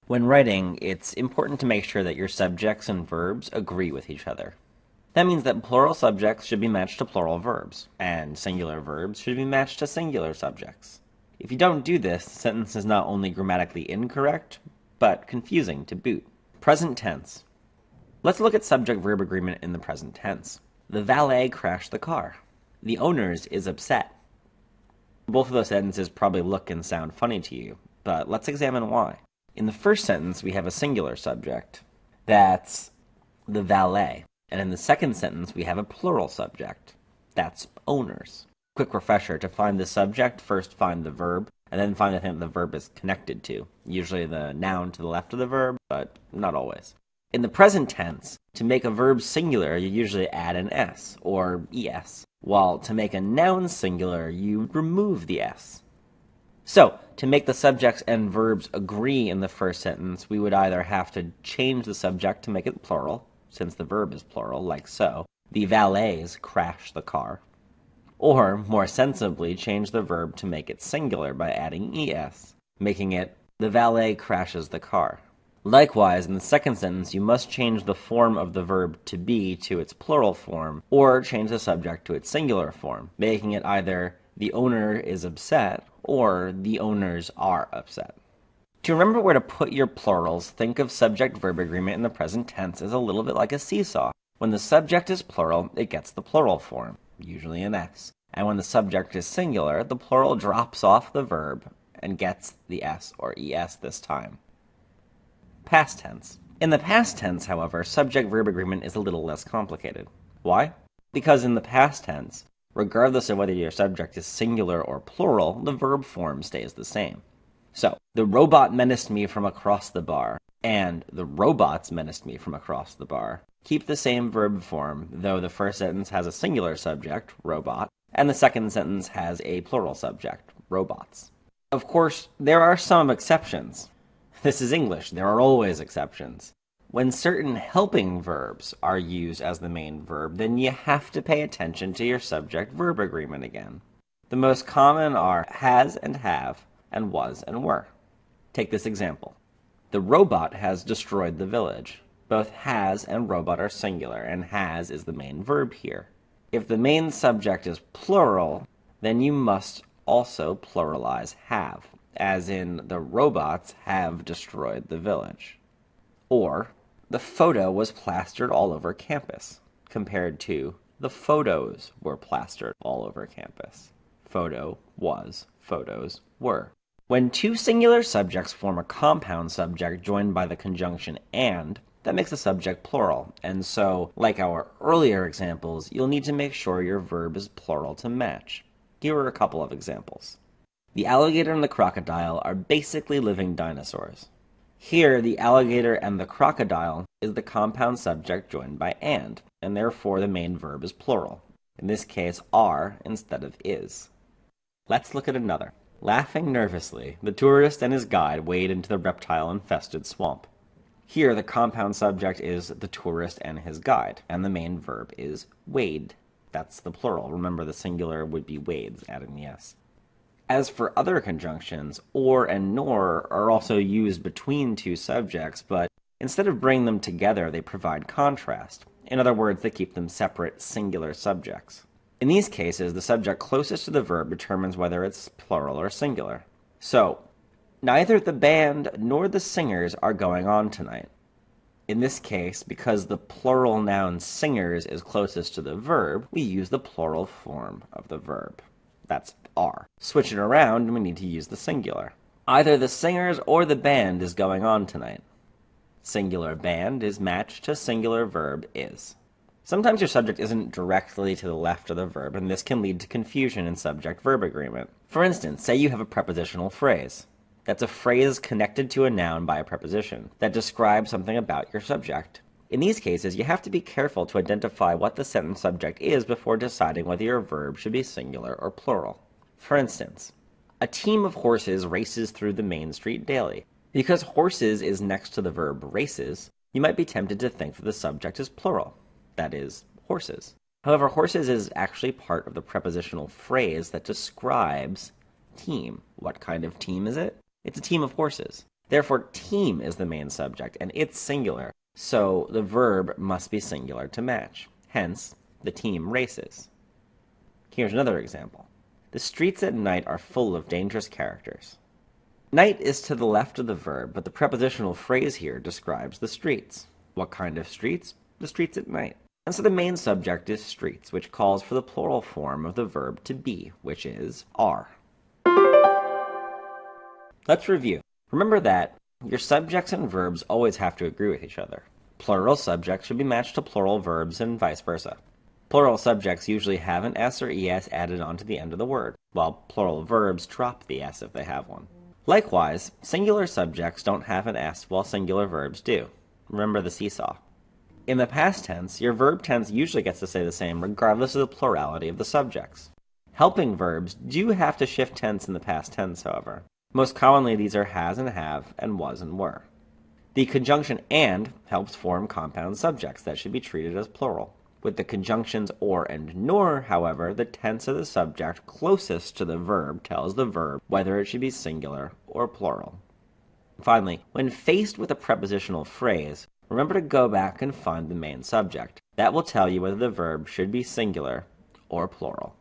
When writing, it's important to make sure that your subjects and verbs agree with each other. That means that plural subjects should be matched to plural verbs, and singular verbs should be matched to singular subjects. If you don't do this, the sentence is not only grammatically incorrect, but confusing to boot. Present tense. Let's look at subject-verb agreement in the present tense. The valet crashed the car. The owner's is upset. Both of those sentences probably look and sound funny to you, but let's examine why. In the first sentence, we have a singular subject. That's the valet. And in the second sentence, we have a plural subject. That's owners. Quick refresher, to find the subject, first find the verb, and then find the thing that the verb is connected to. Usually the noun to the left of the verb, but not always. In the present tense, to make a verb singular, you usually add an s, or es, while to make a noun singular, you remove the s. So, to make the subjects and verbs agree in the first sentence, we would either have to change the subject to make it plural, since the verb is plural, like so. The valets crashed the car. Or, more sensibly, change the verb to make it singular by adding es, making it the valet crashes the car. Likewise, in the second sentence, you must change the form of the verb to be to its plural form, or change the subject to its singular form, making it either the owner is upset or the owners are upset. To remember where to put your plurals, think of subject-verb agreement in the present tense as a little bit like a seesaw. When the subject is plural, it gets the plural form, usually an s. And when the subject is singular, the plural drops off the verb and gets the s or es this time. Past tense. In the past tense, however, subject-verb agreement is a little less complicated. Why? Because in the past tense, regardless of whether your subject is singular or plural, the verb form stays the same. So, the robot menaced me from across the bar, and the robots menaced me from across the bar keep the same verb form, though the first sentence has a singular subject, robot, and the second sentence has a plural subject, robots. Of course, there are some exceptions. This is English, there are always exceptions. When certain helping verbs are used as the main verb, then you have to pay attention to your subject-verb agreement again. The most common are has and have, and was and were. Take this example. The robot has destroyed the village. Both has and robot are singular, and has is the main verb here. If the main subject is plural, then you must also pluralize have, as in the robots have destroyed the village. Or, the photo was plastered all over campus, compared to the photos were plastered all over campus. Photo was, photos were. When two singular subjects form a compound subject joined by the conjunction and, that makes the subject plural, and so, like our earlier examples, you'll need to make sure your verb is plural to match. Here are a couple of examples. The alligator and the crocodile are basically living dinosaurs. Here, the alligator and the crocodile is the compound subject joined by and therefore the main verb is plural. In this case, are instead of is. Let's look at another. Laughing nervously, the tourist and his guide wade into the reptile-infested swamp. Here, the compound subject is the tourist and his guide, and the main verb is wade. That's the plural. Remember, the singular would be wades, adding the s. As for other conjunctions, or and nor are also used between two subjects, but instead of bringing them together, they provide contrast. In other words, they keep them separate, singular subjects. In these cases, the subject closest to the verb determines whether it's plural or singular. So, neither the band nor the singers are going on tonight. In this case, because the plural noun singers is closest to the verb, we use the plural form of the verb. That's are. Switch it around, and we need to use the singular. Either the singers or the band is going on tonight. Singular band is matched to singular verb is. Sometimes your subject isn't directly to the left of the verb, and this can lead to confusion in subject-verb agreement. For instance, say you have a prepositional phrase. That's a phrase connected to a noun by a preposition that describes something about your subject. In these cases, you have to be careful to identify what the sentence subject is before deciding whether your verb should be singular or plural. For instance, a team of horses races through the main street daily. Because horses is next to the verb races, you might be tempted to think that the subject is plural. That is, horses. However, horses is actually part of the prepositional phrase that describes team. What kind of team is it? It's a team of horses. Therefore, team is the main subject, and it's singular, so the verb must be singular to match. Hence, the team races. Here's another example. The streets at night are full of dangerous characters. Night is to the left of the verb, but the prepositional phrase here describes the streets. What kind of streets? The streets at night. And so the main subject is streets, which calls for the plural form of the verb to be, which is are. Let's review. Remember that your subjects and verbs always have to agree with each other. Plural subjects should be matched to plural verbs and vice versa. Plural subjects usually have an S or ES added onto the end of the word, while plural verbs drop the S if they have one. Likewise, singular subjects don't have an S while singular verbs do. Remember the seesaw. In the past tense, your verb tense usually gets to stay the same regardless of the plurality of the subjects. Helping verbs do have to shift tense in the past tense, however. Most commonly, these are has and have and was and were. The conjunction and helps form compound subjects that should be treated as plural. With the conjunctions or and nor, however, the tense of the subject closest to the verb tells the verb whether it should be singular or plural. Finally, when faced with a prepositional phrase, remember to go back and find the main subject. That will tell you whether the verb should be singular or plural.